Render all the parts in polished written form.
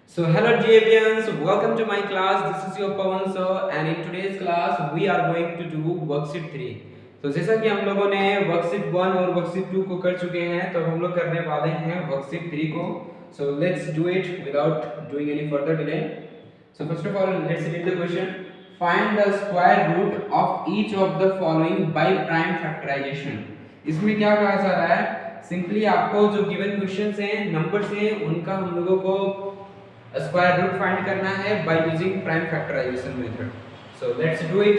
So hello GABians, welcome to my class. This is your Pawan sir and in today's class we are going to do worksheet 3. तो जैसा कि हम लोगों ने worksheet 1 और worksheet 2 को कर चुके हैं तो हम लोग करने वाले हैं वर्कशीट 3 को. So let's do it without doing any further delay. So first of all let's read the question. Find the square root of each of the following by prime factorization. इसमें क्या कहा जा रहा है? सिंपली आपको जो given questions हैं numbers हैं उनका हम लोगों को स्क्वायर रूट फाइंड करना है by using prime factorisation method. So let's do it.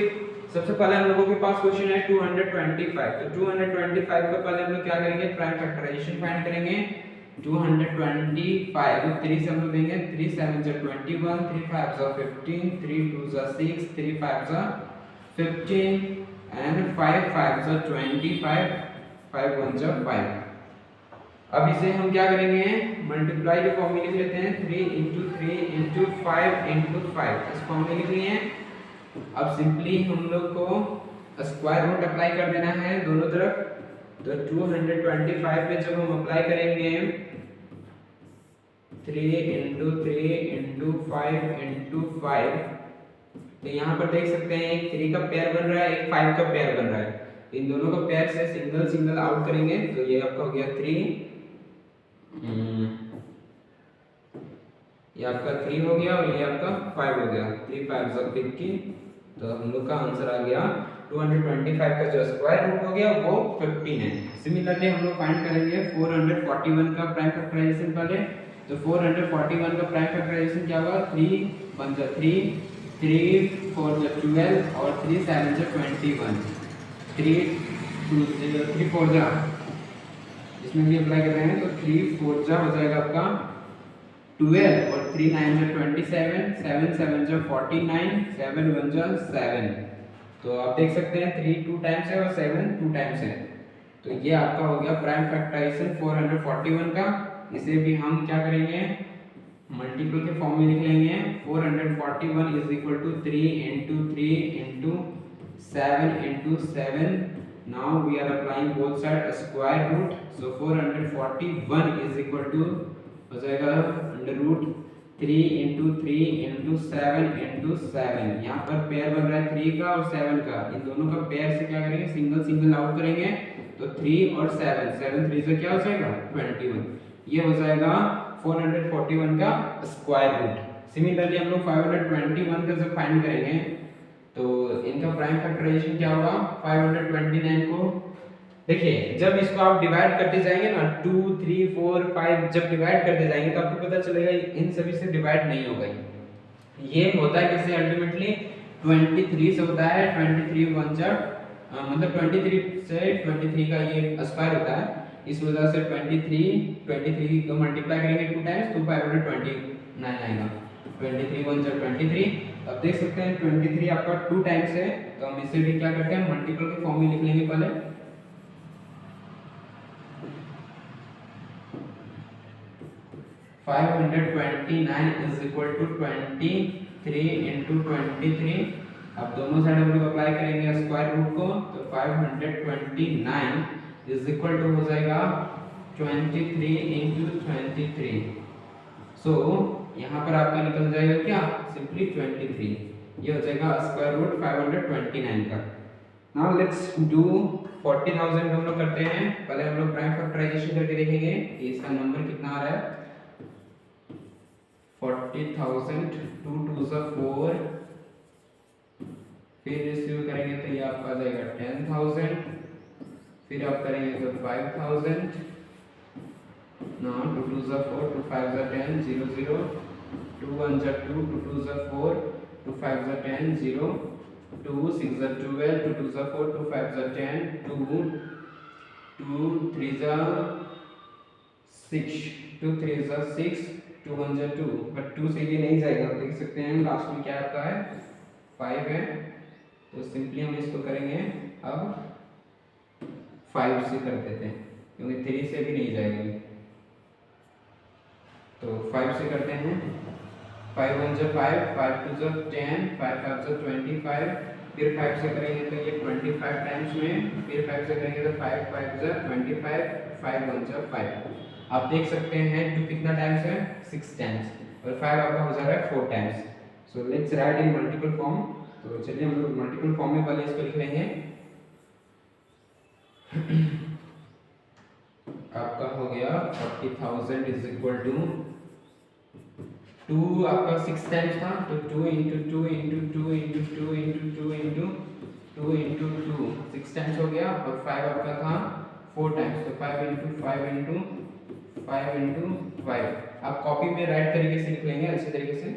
सबसे पहले हम लोगों के पास क्वेश्चन है 225. तो 225 का पहले हम लोग क्या करेंगे? प्राइम फैक्टराइजेशन फाइंड करेंगे. 225 को 3 से हम लोग देंगे. 3 7 जा 21, 3 5 जा 15, 3 2 जा 6, 3 5 जा 15 एंड 5 5 जा 25, 5 1 जा 5. अब इसे हम क्या करेंगे? मल्टीप्लाई के फॉर्म में लिख लेते हैं. 3 इंटू 3 इंटू 5 इंटू 5 इस फॉर्म में लिख लिए हैं. अब सिंपली हम लोग को स्क्वायर रूट अप्लाई कर देना है दोनों तरफ. तो 225 पे जब हम अप्लाई करेंगे 3 इंटू 3 इंटू 5 इंटू 5 तो यहाँ पर देख सकते हैं एक 3 का पेयर बन रहा है, एक 5 का पेयर बन रहा है. इन दोनों का पेयर से सिंगल सिंगल आउट करेंगे तो ये आपका हो गया 3. ये आपका 3 हो गया और ये आपका 5 हो गया. 3 5 जा 15. तो हम लोग का आंसर आ गया 225 का जो स्क्वायर रूट हो गया वो 15 है. सिमिलरली हम लोग फाइंड करेंगे 441 का प्राइम फैक्टराइजेशन पहले. तो 441 का प्राइम फैक्टराइजेशन क्या होगा? 3 1 जा 3, 3 4 जा 12 और 3 7 जा 21, 3 2 0 3 4 जा इसमें भी अप्लाई कर रहे हैं. तो 3 4 जा हो जाएगा आपका 12 और 3 9 जा 27, 7 7 जा 49, 7 1 जा 7. तो आप देख सकते हैं 3 2 टाइम्स है और 7 2 टाइम्स है. तो ये आपका हो गया प्राइम फैक्टराइजेशन 441 का. इसे भी हम क्या करेंगे? मल्टीपल के फॉर्म में लिख लेंगे. 441 is equal to 3 into 3 into 7 into 7. Now we are applying both side square root. So 441 is equal to हो जाएगा under root 3 into 3 into 7 into 7. यहाँ पर पेयर बन रहा है 3 का और 7 का. इन दोनों का पेयर से क्या करेंगे? सिंगल सिंगल आउट करेंगे. तो 3 और 7 7 3 से क्या हो जाएगा? 21. ये हो जाएगा 441 का स्क्वायर रूट. सिमिलरली हम लोग 521 का जब फाइंड करेंगे तो इनका प्राइम फैक्टराइजेशन क्या होगा? 529 को देखिए जब इसको आप डिवाइड करते जाएंगे ना 2 3 4 5 जब डिवाइड करते जाएंगे तो आपको पता चलेगा इन सभी से डिवाइड नहीं होगा. ये होता है किससे? अल्टीमेटली 23 से होता है. 23 1 जा मतलब 23 से 23 का ये स्क्वायर होता है. इस वजह से 23 को मल्टीप्लाई करेंगे 2 टाइम्स तो 529 आएगा. 23 1 जा 23. अब देख सकते हैं 23 आपका 2 टाइम्स है. तो हम इसे भी क्या करते हैं? मल्टीपल के फॉर्म में लिख लेंगे पहले. 529 is equal to 23 into 23. अब दोनों साइड हम लोग अप्लाई करेंगे स्क्वायर रूट को. तो 529 is equal to हो जाएगा 23 into 23. सो यहाँ पर आपका निकल जाएगा क्या? सिंपली 23. ये हो जाएगा स्क्वायर रूट 529 का. नाउ लेट्स डू 40,000 हम लोग करते हैं. पहले हम लोग प्राइम फैक्टराइजेशन करके देखेंगे कि इसका नंबर कितना आ रहा है. 40,000 2 2 जा 4. फिर रेशियो करेंगे तो ये आपका आ जाएगा 10,000. फिर आप करेंगे तो 5,000. नाउ 2 2 जा 4, 2 5 जा 10, 0 0. 2 1 जा 2, 2 2 जा 4, 2 5 जा 10, 0. 2 6 जा 12, 2 2 जा 4, 2 5 जा 10, 2 2 3 जा 6, 2 3 जा 6, 2 1 जा 2. बट 2 से ये नहीं जाएगा. देख सकते हैं लास्ट में क्या आता है? 5 है. तो सिंपली हम इसको करेंगे अब 5 से कर देते हैं क्योंकि 3 से भी नहीं जाएगी. तो 5 से करते हैं. 5 1 जा 5, 5 2 जा 10, 5 5 जा 25. फिर 5 से करेंगे तो ये 25 टाइम्स में. फिर 5 से करेंगे तो 5 5 जा 25, 5 1 जा 5. आप देख सकते हैं 2 कितना टाइम्स है 6 टाइम्स और 5 आपका हो जा रहा है 4 times. So let's write in multiple form. तो चलिए हम लोग मल्टीपल फॉर्म में पहले इसको लिख लेंगे। आपका हो गया 40,000 इज इक्वल टू 2 आपका 6 टाइम्स था तो 2 into 2 into 2 into 2 into 2 into 2 into 2 6 times हो गया और 5 आपका था 4 टाइम्स तो 5 इंटू 5 इंटू 5 इंटू 5। आप कॉपी में राइट तरीके से लिख लेंगे अच्छे तरीके से।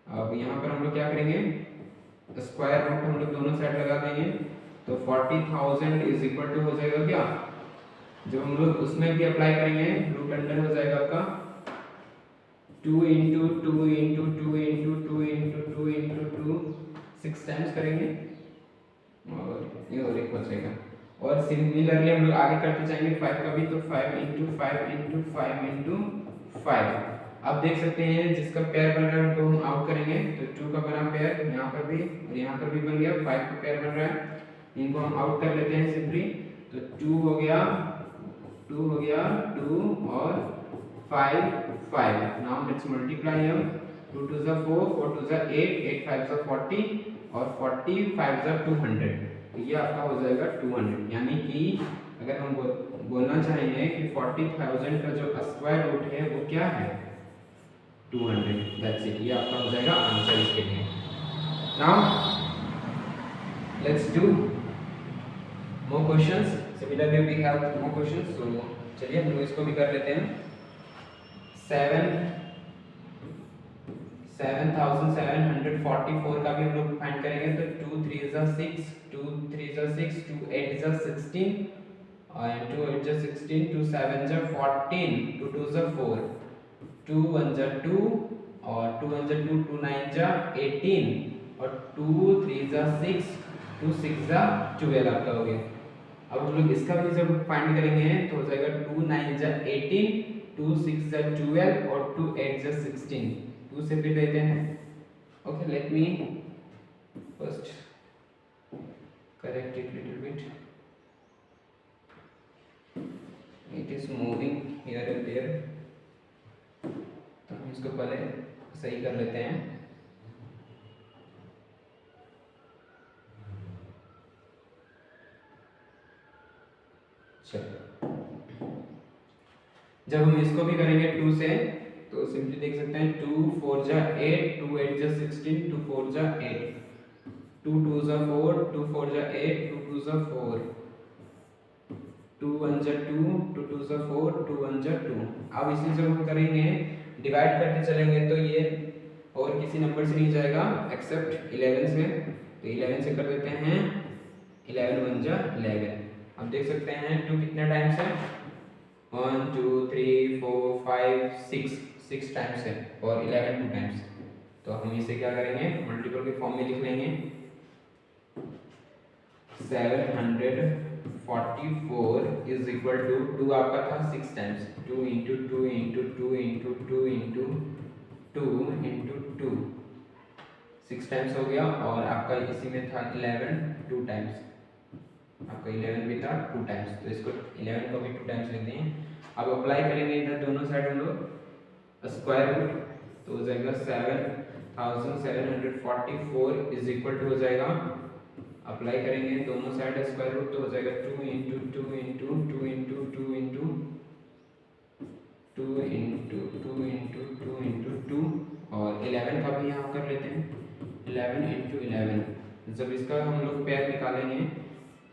अब यहाँ पर हम लोग क्या करेंगे स्क्वायर रूट हम लोग दोनों साइड लगा देंगे तो 40,000 इज इक्वल टू हो जाएगा क्या, जब हम लोग उसमें भी अप्लाई करेंगे रूट अंडर हो जाएगा आपका 2 into 2 into 2 into 2 into 2 into 2 6 times करेंगे और ये और एक बचेगा। और सिमिलरली हम लोग आगे करते जाएंगे 5 का भी तो 5 इंटू 5 इंटू 5 इंटू 5। आप देख सकते हैं जिसका पेयर बन रहा है उनको हम आउट करेंगे तो 2 का बना पेयर यहाँ पर भी और यहाँ पर भी बन गया 5 का पेयर बन रहा है इनको हम आउट कर लेते हैं सिंपली तो 2 हो गया 2 और 5 5। नाउ लेट्स मल्टीप्लाई हियर 2 2 जा 4 4 2 जा 8 8 5 जा 40 और 40 5 जा 200 तो ये आपका हो जाएगा 200। यानी कि अगर हम बोलना चाहेंगे कि 40,000 का जो स्क्वायर रूट है वो क्या है 200। दैट्स इट, ये आपका हो जाएगा आंसर इसके लिए। Now let's do more questions. Similarly we have more questions. So चलिए हम लोग इसको भी कर लेते हैं। 7,744 का भी हम लोग फाइंड करेंगे तो 2 3 जा 6 2 3 जा 6 2 8 जा 16 और 2 8 जा 16 2 7 जा 14 2 2 जा 4 2 1 जा 2 और 2 1 जा 2 2 9 जा 18 और 2 3 जा 6 2 6 जा 12 आपका हो गया। अब हम लोग इसका भी जब फाइंड करेंगे तो हो जाएगा 2 9 जा 18 2 6 जा 12 और 2 8 जा 16 2 से फिर देते हैं। Okay let me first correct it little bit, it is moving here and there तो हम इसको पहले सही कर लेते हैं। चलो जब हम इसको भी करेंगे 2 से तो सिंपली देख सकते हैं 2 4 जा 8 2 8 जा 16 2 4 जा 8 2 2 जा 4 2 4 जा 8 2 2 जा 4 2 1 जा 2 2 2 जा 4 2 1 जा 2। अब इसी जब हम करेंगे डिवाइड करते चलेंगे तो ये और किसी नंबर से नहीं जाएगा एक्सेप्ट 11 से तो 11 से कर देते हैं 11 1 जा 11। अब देख सकते हैं 2 कितने टाइम्स है 1 2 3 4 5 6 टाइम्स है और 11 2 टाइम्स। तो हम इसे क्या करेंगे मल्टीपल के फॉर्म में लिख लेंगे 744 इज इक्वल टू 2 आपका था 6 times 2 into 2 into 2 into 2 into 2 into 2 6 times हो गया और आपका इसी में था 11 2 टाइम्स आपका 11 भी था 2 टाइम्स तो इसको 11 को भी 2 टाइम्स लिख देंगे। अब अप्लाई करेंगे इधर दोनों साइड हम लोग स्क्वायर रूट तो हो जाएगा 7,744 इज इक्वल टू हो जाएगा अप्लाई करेंगे दोनों साइड स्क्वायर रूट तो हो जाएगा 2 into 2 into 2 into 2 into 2 into 2 into 2 into 2 और 11 का भी यहाँ कर लेते हैं 11 इंटू 11। जब इसका हम लोग पेयर निकालेंगे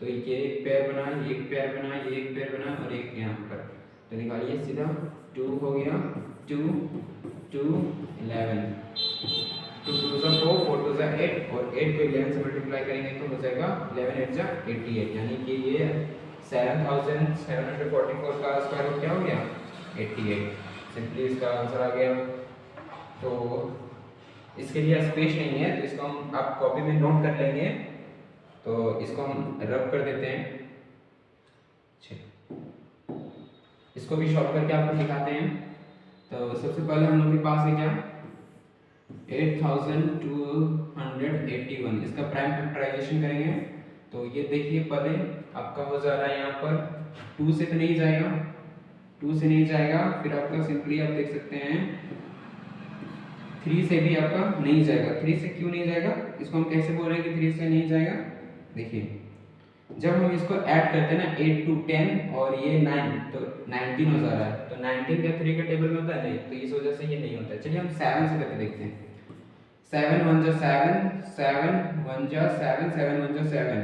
तो ये एक पेयर बना ये एक पेयर बना ये एक पेयर बना और एक यहाँ पर तो निकालिए सीधा 2 हो गया 2 2 11 2 2 जा 4 4 2 जा 8 और 8 को 11 से मल्टीप्लाई करेंगे तो हो जाएगा 11 8 जा 88 यानी कि ये 7,744 का स्क्वायर रूट क्या हो गया 88। सिंपली इसका आंसर आ गया। तो इसके लिए स्पेस नहीं है तो इसको हम आप कॉपी में नोट कर लेंगे तो इसको हम रब कर देते हैं। इसको भी शॉर्ट करके आपको दिखाते हैं। तो सबसे पहले हम लोग के पास है क्या 8,281 इसका प्राइम फैक्टराइजेशन करेंगे तो ये देखिए पहले आपका हो जा रहा है यहाँ पर 2 से तो नहीं जाएगा 2 से नहीं जाएगा, फिर आपका सिंपली आप देख सकते हैं 3 से भी आपका नहीं जाएगा। 3 से क्यों नहीं जाएगा, इसको हम कैसे बोल रहे हैं कि 3 से नहीं जाएगा? देखिए जब हम इसको ऐड करते हैं ना 8 टू 10 और ये 9 तो 19 हो जा रहा है, तो 19 क्या 3 के टेबल में होता है? नहीं, तो इस वजह से ये नहीं होता है। चलिए हम 7 से करके देखते हैं। 7 1 जा 7, 7 1 जा 7, 7 1 जा 7,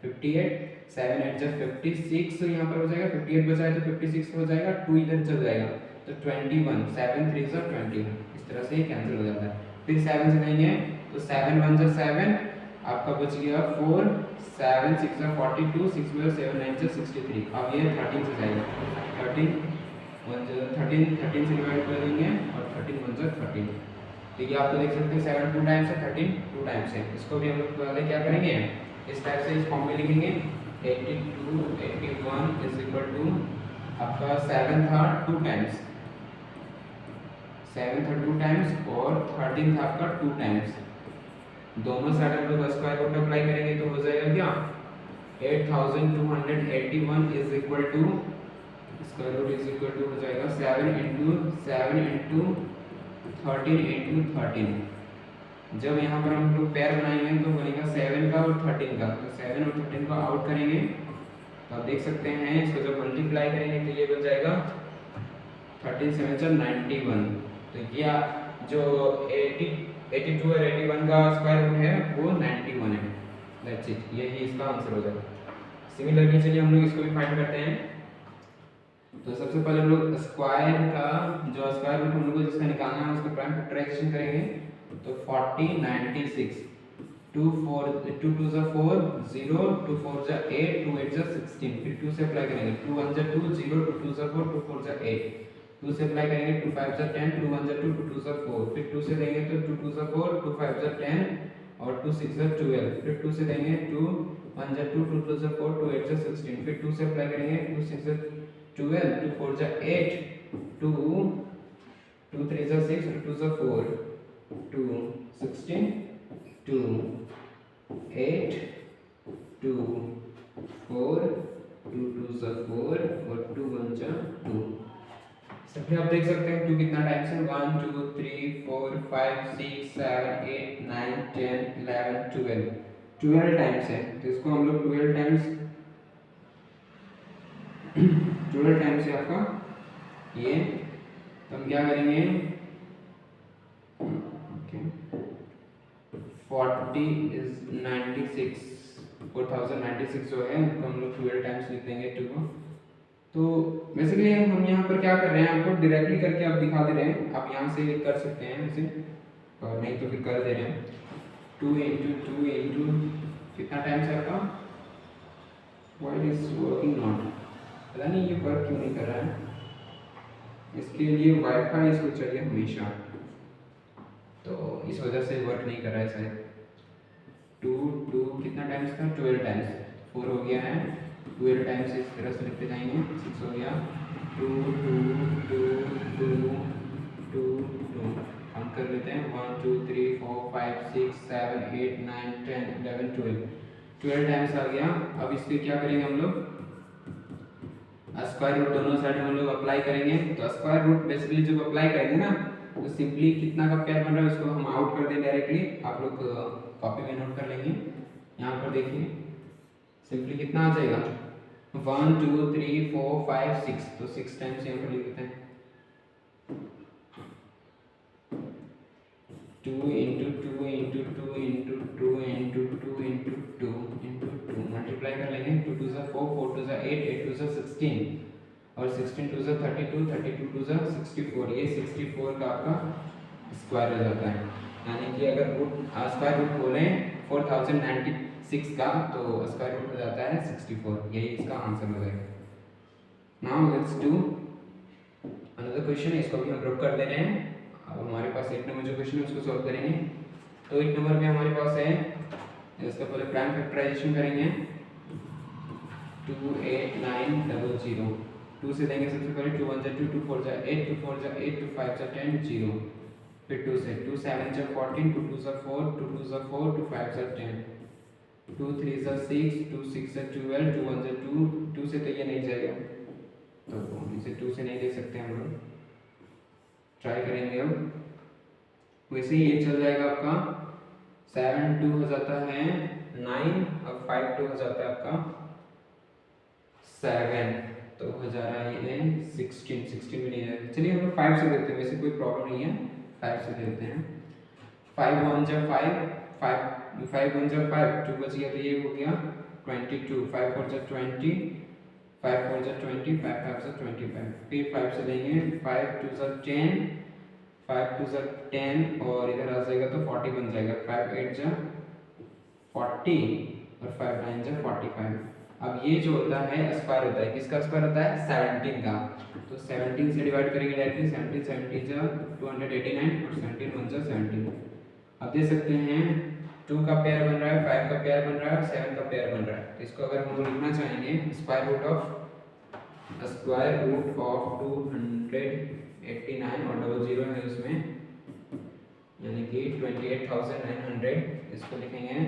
58, 7 8 जा 56, तो यहाँ पर हो जाएगा 58 बचा है तो 56 हो जाएगा, 2 इधर चल जाएगा तो 21, 7 3 जा 21, इस तरह से ये कैंसिल हो जाता है। फिर 7 से नहीं है तो 7 1 जा 7, आपका बच गया 4, 7 6 जा 42, 6 में 7 9 जा 63, अब ये 13 से जाएगा, 13 1 जा 13, 13 से डिवाइड कर देंगे और 13 1 जा 13, तो ये आपको देख सकते हैं 7 2 टाइम्स है, 13 2 टाइम्स है। इसको भी हम लोग पहले क्या करेंगे, इस टाइप से इस फॉर्म में लिखेंगे 82 81 इज इक्वल टू आपका 7 था 2 टाइम्स, 7 था 2 टाइम्स और 13 था आपका 2 टाइम्स। दोनों साइड हम लोग स्क्वायर रूट अप्लाई करेंगे तो हो जाएगा क्या 8281 is equal to square root is equal to हो जाएगा 7 इंटू 13 इंटू 13। जब यहाँ पर हम लोग पेयर बनाएंगे तो बनेगा 7 का और 13 का, तो 7 और 13 को आउट करेंगे तो आप देख सकते हैं इसको जब मल्टीप्लाई करेंगे तो ये बन जाएगा 13 7 91। तो ये जो 82 और 81 का स्क्वायर रूट है वो 91 है। दैट्स इट, यही इसका आंसर हो जाएगा। सिमिलरली चलिए हम लोग इसको भी फाइंड करते हैं। तो सबसे पहले हम लोग स्क्वायर का जो स्क्वायर रूट हम लोग को जिसका निकालना है उसका प्राइम फैक्टराइजेशन करेंगे। तो 40 96, 2 4 2 2 जा 4 0, 2 4 जा 8, 2 8 जा 16, फिर 2 से अप्लाई करेंगे 2 1 जा 2 0, 2 2 जा 4, 2 4 जा 8, 2 से अप्लाई करेंगे 2 5 जा 10, 2 1 जा 2, 2 2 जा 4, फिर 2 से देंगे तो 2 2 जा 4, 2 5 जा 10 और 2 6 जा 12, फिर 2 से देंगे 2 1 जा 2, 2 2 जा 4, 2 8 जा 16, फिर 2 से अप्लाई करेंगे 2 6 जा 12, 2 4 जा 8, 2 2 3 जा 6, 2 जा 4, 2 16, 2 8, 2 4, 2 2 जा 4 और 2 1 जा 2। फिर आप देख सकते हैं 2 कितना टाइम्स है 1 2 3 4 5 6 7 8 9 10 11 12, 12 टाइम्स है। तो इसको हम लोग 12 टाइम्स है आपका ये, तो हम क्या करेंगे 40 इज 96, 4096 जो है उसको हम लोग 12 टाइम्स लिख देंगे 2 को। तो बेसिकली हम यहाँ पर क्या कर रहे हैं, आपको डायरेक्टली करके आप दिखा दे रहे हैं, आप यहाँ से कर सकते हैं इसे, और नहीं तो फिर कर दे रहे हैं 2 इंटू 2 इंटू कितना टाइम्स है आपका, व्हाई इज वर्किंग नॉट, पता नहीं ये वर्क क्यों नहीं कर रहा है, इसके लिए वाईफाई इसको चाहिए हमेशा, तो इस वजह से वर्क नहीं कर रहा है शायद। 2 कितना टाइम्स था 12 टाइम्स, 4 हो गया है, 12 टाइम्स इस तरह से लिखते जाएंगे, 6 हो गया 2 2 2 2 2 2, हम कर लेते हैं 1 2 3 4 5 6 7 8 9 10 11 12 टाइम्स आ गया। अब इसके क्या करेंगे हम लोग, स्क्वायर रूट दोनों साइड हम लोग अप्लाई करेंगे। तो स्क्वायर रूट बेसिकली जब अप्लाई करेंगे ना तो सिंपली कितना का पेयर बन रहा है उसको हम आउट कर दें डायरेक्टली, आप लोग कॉपी में नोट कर लेंगे। यहाँ पर देखिए सिंपली कितना आ जाएगा 1 2 3 4 5 6, तो 6 टाइम्स यहाँ पर लिख देते हैं 2 into 2 into 2 into 2 into 2 into 2 into 2 multiply कर लेंगे 2 2 जा 4, 4 2 जा 8, 8 2 जा 16 और 16 2 जा 32, 32 2 जा 64, ये 64 का आपका स्क्वायर हो जाता है। यानी कि अगर रूट स्क्वायर रूट बोलें 4096 का तो स्क्वायर रूट हो जाता है 64, यही इसका आंसर हो जाएगा। Now let's do another question, इसको भी हम ड्रॉप कर दे रहे हैं। अब हमारे पास 8 नंबर जो क्वेश्चन है उसको सॉल्व करेंगे। तो 8 नंबर में हमारे पास है, इसका पहले प्राइम फैक्टराइजेशन करेंगे 28900, 2 से देंगे सबसे पहले 2 1 जा 2, 2 4 जा 8, 2 4 जा 8, 2 5 जा 10 0, फिर 2 से 2 7 जा 14, 2 2 जा 4, 2 2 जा 4, 2 5 जा 10, 2 3 जा 6, 2 6 जा 12, 2 1 जा 2, 2 से तो ये नहीं जाएगा, तो इसे 2 से नहीं दे सकते हम लोग, ट्राई करेंगे अब। वैसे ही ये चल जाएगा आपका 7 2 हो जाता है 9 और 5 2 हो जाता है आपका 7, तो हो जा रहा है ये 16 भी नहीं है। चलिए हम लोग 5 से देते हैं, वैसे कोई प्रॉब्लम नहीं है, 5 से देते हैं। 5 1 जा 5, 5 1 जा 5, 2 बच गया तो ये हो गया 22, 5 4 जा 20, 5 4 जा 20, 5 5 जा 25, फिर 5 से लेंगे, 5 2 जा 10, 5 2 जा 10 और इधर आ जाएगा तो 40 बन जाएगा, 5 8 जा 40 और 5 9 जा 45। अब ये जो होता है स्क्वायर होता है, किसका स्क्वायर होता है 17 का, तो 17 से डिवाइड करेंगे डायरेक्टली, 17 17 जा 289 और 17 1 जा 17। अब देख सकते हैं 2 का पेयर बन रहा है, 5 का पेयर बन रहा है और 7 का पेयर बन रहा है। तो इसको अगर हम लोग लिखना चाहेंगे स्क्वायर रूट ऑफ 289 और डबल जीरो है उसमें, यानी कि 28,900, इसको लिखेंगे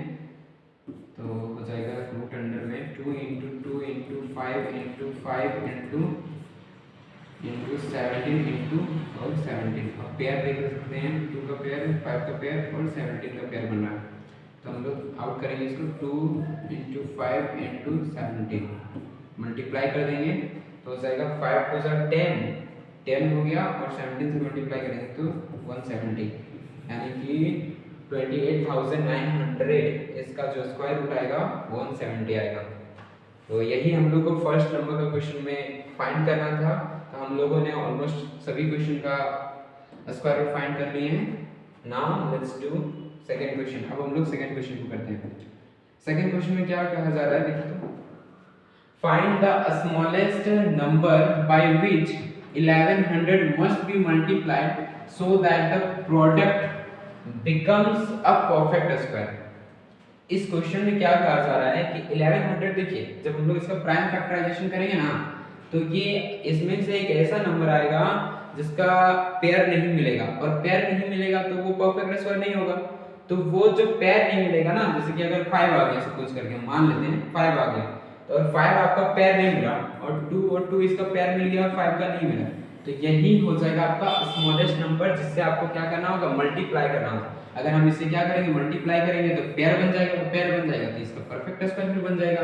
तो हो जाएगा रूट अंडर में 2 into 2 into 5 into 5 into 17 into और 17। अब पेयर देख सकते हैं 2 का पेयर, 5 का पेयर और 17 का पेयर बन रहा है, तो हम लोग आउट करेंगे इसको 2 इंटू 5 इंटू 17, मल्टीप्लाई कर देंगे तो हो जाएगा 5 2 जा 10 हो गया और 17 से मल्टीप्लाई करेंगे तो 170, यानी कि 28,900 इसका जो स्क्वायर रूट आएगा 170 आएगा। तो यही हम लोग को फर्स्ट नंबर का क्वेश्चन में फाइंड करना था। तो हम लोगों ने ऑलमोस्ट सभी क्वेश्चन का स्क्वायर रूट फाइंड कर लिए हैं। Now let's do second question. अब हम लोग सेकंड क्वेश्चन को करते हैं। सेकंड क्वेश्चन में क्या कहा जा रहा है देखिए, तो find the smallest number by which 1100 must be multiplied so that the product becomes a perfect square। इस क्वेश्चन में क्या कहा जा रहा है कि 1100, देखिए जब हम लोग इसका प्राइम फैक्टराइजेशन करेंगे ना तो ये इसमें से एक ऐसा नंबर आएगा जिसका पेयर नहीं मिलेगा, और पेयर नहीं मिलेगा तो वो परफेक्ट स्क्वायर नहीं होगा। तो वो जो पेयर नहीं मिलेगा ना, जैसे कि अगर 5 आ गया सपोज करके हम मान लेते हैं 5 आ गया, तो और 5 आपका पेयर नहीं मिला और 2 इसका पेयर मिल गया और 5 का नहीं मिला, तो यही हो जाएगा आपका स्मॉलेस्ट नंबर, जिससे आपको क्या करना होगा मल्टीप्लाई करना होगा। अगर हम इससे क्या करेंगे मल्टीप्लाई करेंगे तो पेयर बन जाएगा, तो पेयर बन जाएगा तो इसका परफेक्ट स्क्वायर भी बन जाएगा।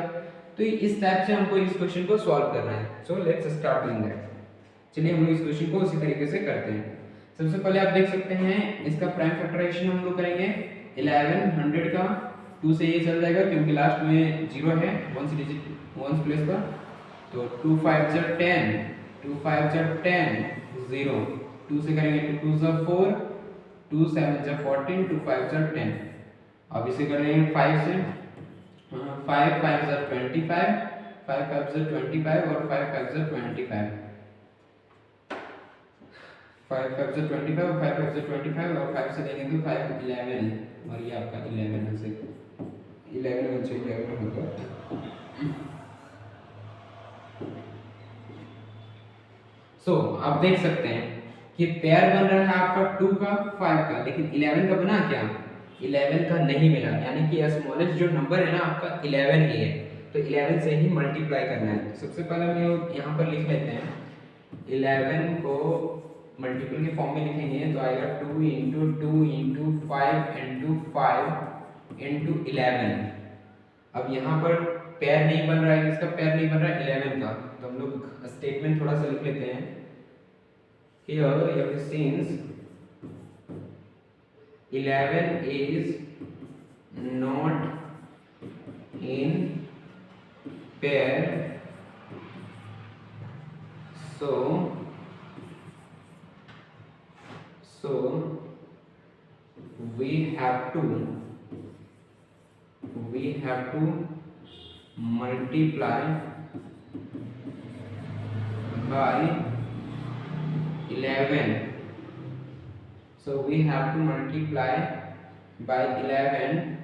तो इस टाइप से हमको इस क्वेश्चन को सॉल्व करना है। So let's start doing that. चलिए हम लोग इस क्वेश्चन को उसी तरीके से करते हैं। सबसे पहले आप देख सकते हैं इसका प्राइम फैक्टराइजेशन हम लोग करेंगे 1100 का 2 से ये चल जाएगा क्योंकि लास्ट में 0 है, 1 डिजिट 1 प्लेस पर, तो 2 5 जा 10, 2 5 जा 10 0, 2 से करेंगे तो 2 जा 4, 2 7 जा 14, 2 5 जा 10। अब इसे करेंगे 5 से, 5 5 जा 25, 5 5 जा 25 और 5 5 जा 25, 5 5 जा 25 और 5 5 जा 25 और 5 से लेंगे तो 5 11 और ये आपका 11 में से 11 में से 11 होगा। सो आप देख सकते हैं कि पेयर बन रहा है आपका 2 का 5 का, लेकिन 11 का बना क्या, 11 का नहीं मिला, यानी कि स्मॉलेस्ट जो नंबर है ना आपका 11 ही है, तो 11 से ही मल्टीप्लाई करना है। तो सबसे पहले हम यहाँ पर लिख लेते हैं 11 को मल्टीपल के फॉर्म में लिखेंगे तो आएगा 2 इंटू 2 इंटू 5 इंटू 5 इंटू 11। अब यहाँ पर पेयर नहीं बन रहा है, किसका पेयर नहीं बन रहा है 11 का, तो हम लोग स्टेटमेंट थोड़ा सा लिख लेते हैं। Here since 11 is not in pair, so we have to multiply by 11. So we have to multiply by 11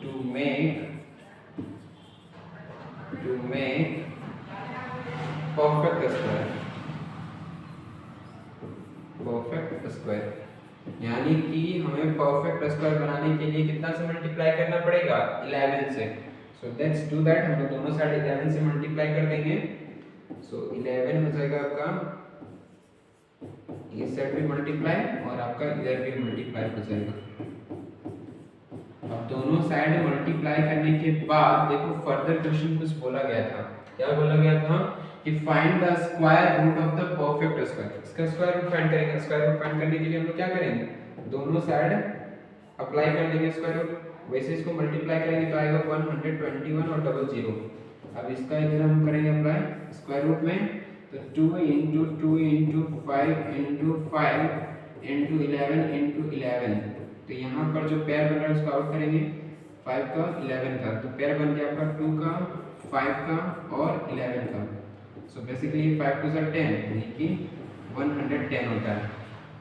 to make perfect square। यानी कि हमें परफेक्ट स्क्वायर बनाने के लिए कितना से मल्टीप्लाई करना पड़ेगा 11 से। सो लेट्स डू दैट। हम लोग दोनों साइड 11 से मल्टीप्लाई कर देंगे। सो 11 हो जाएगा आपका, इस साइड भी मल्टीप्लाई और आपका इधर भी मल्टीप्लाई हो जाएगा। अब दोनों साइड मल्टीप्लाई करने के बाद देखो फर्दर क्वेश्चन कुछ बोला गया था, क्या बोला गया था कि find the square root of the perfect square. इसका स्क्वायर रूट फाइंड करेंगे। स्क्वायर रूट फाइंड करने के लिए हम लोग क्या करेंगे, दोनों साइड अप्लाई कर लेंगे स्क्वायर रूट, वैसे इसको मल्टीप्लाई करेंगे तो आएगा 121 और डबल जीरो। अब इसका इधर हम करेंगे अप्लाई स्क्वायर रूट में, तो 2 × 2 × 5 × 5 × 11 × 11, तो यहाँ पर जो पेयर बन रहा है उसको आउट करेंगे 5 का 11 का, तो पेयर बन गया आपका 2 का 5 का और 11 का। सो बेसिकली 5 2 10 यानी कि 110 होता है,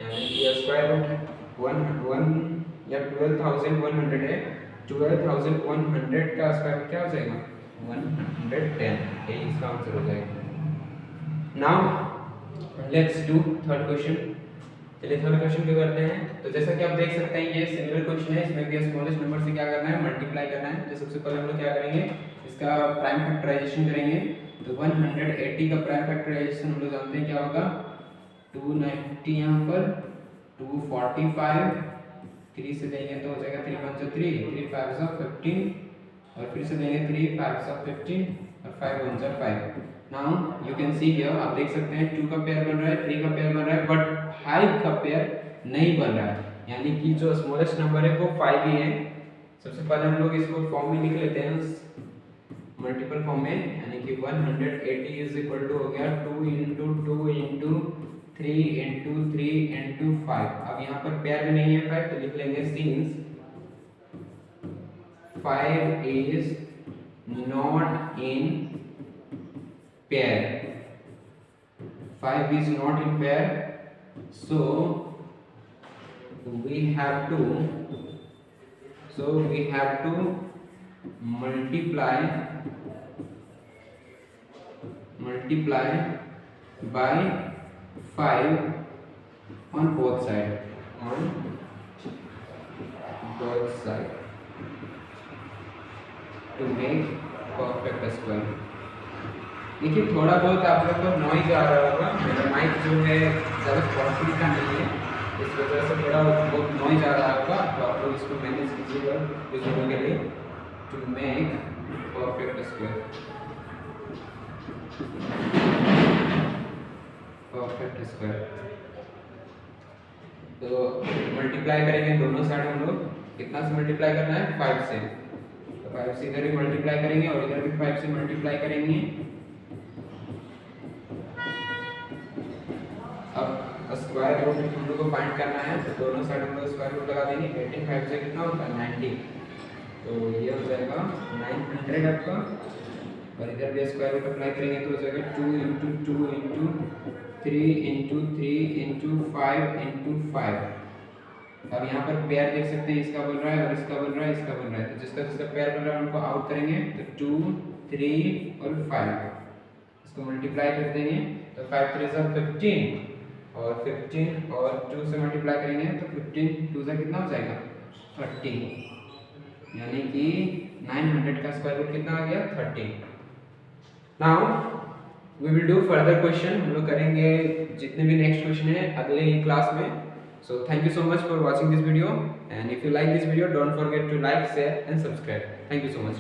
यानी कि स्क्वायर रूट 1 या 12,100 है, 12,100 का स्क्वायर क्या हो जाएगा 110, यही इसका आंसर हो जाएगा। Now let's do third question. चलिए थर्ड क्वेश्चन क्या करते हैं। तो जैसा कि आप देख सकते हैं ये सिमिलर क्वेश्चन है, इसमें भी स्मॉलेस्ट नंबर से क्या करना है मल्टीप्लाई करना है। तो सबसे पहले हम लोग क्या करेंगे, इसका प्राइम फैक्टराइजेशन करेंगे। तो 180 का प्राइम फैक्टराइजेशन हम लोग जानते हैं क्या होगा, 290 यहाँ पर 245, 3 से देंगे तो हो जाएगा 3 1 3, 3 5 15, और फिर से देंगे 3 5 15 और 5 1 5। Now you can see here, आप देख सकते हैं 2 का पेयर बन रहा है, 3 का पेयर बन रहा है, बट 5 का पेयर नहीं बन रहा है, यानी कि जो स्मॉलेस्ट नंबर है वो 5 ही है। सबसे पहले हम लोग इसको फॉर्म में लिख लेते हैं मल्टीपल फॉर्म में, यानी कि 180 इज इक्वल टू हो गया 2 × 2 × 3 × 3 × 5। अब यहाँ पर पेयर भी नहीं है 5, तो लिख लेंगे since 5 is not in pair, 5 is not in pair, so we have to multiply by 5 on both side to make perfect square। देखिए थोड़ा बहुत आप लोग को नॉइज आ रहा होगा, मेरा माइक जो है ज़्यादा क्वालिटी का नहीं है, इस वजह से थोड़ा बहुत नॉइज आ रहा होगा, तो आप लोग इसको मैनेज कीजिएगा विजुअल के लिए टू मेक परफेक्ट स्क्वायर। तो मल्टीप्लाई करेंगे दोनों साइड हम लोग, कितना से मल्टीप्लाई करना है 5 से, तो 5 से इधर भी मल्टीप्लाई करेंगे और इधर भी 5 से मल्टीप्लाई करेंगे। अब स्क्वायर रूट हम लोग को फाइंड करना है, तो दोनों साइड हम लोग स्क्वायर रूट लगा देंगे। 85 से कितना होता है 90, तो ये हो जाएगा 900 आपका, और इधर भी स्क्वायर रूट अप्लाई करेंगे तो हो जाएगा 2 × 2 × 3 × 3 × 5 × 5। अब यहाँ पर पेयर देख सकते हैं, इसका बन रहा है और इसका बन रहा है, इसका बन रहा है, तो जिसका जिसका पेयर बन रहा है उनको आउट करेंगे, तो 2 3 और 5 इसको मल्टीप्लाई कर देंगे, तो 5 3 × 15 और 15 और 2 से मल्टीप्लाई करेंगे तो 15 2 से कितना हो जाएगा 30, यानी कि 900 का स्क्वायर रूट कितना आ गया 30। Now we will do further question, हम लोग करेंगे जितने भी नेक्स्ट क्वेश्चन है अगले ही क्लास में। So thank you so much for watching this video, and if you like this video don't forget to like share and subscribe. Thank you so much.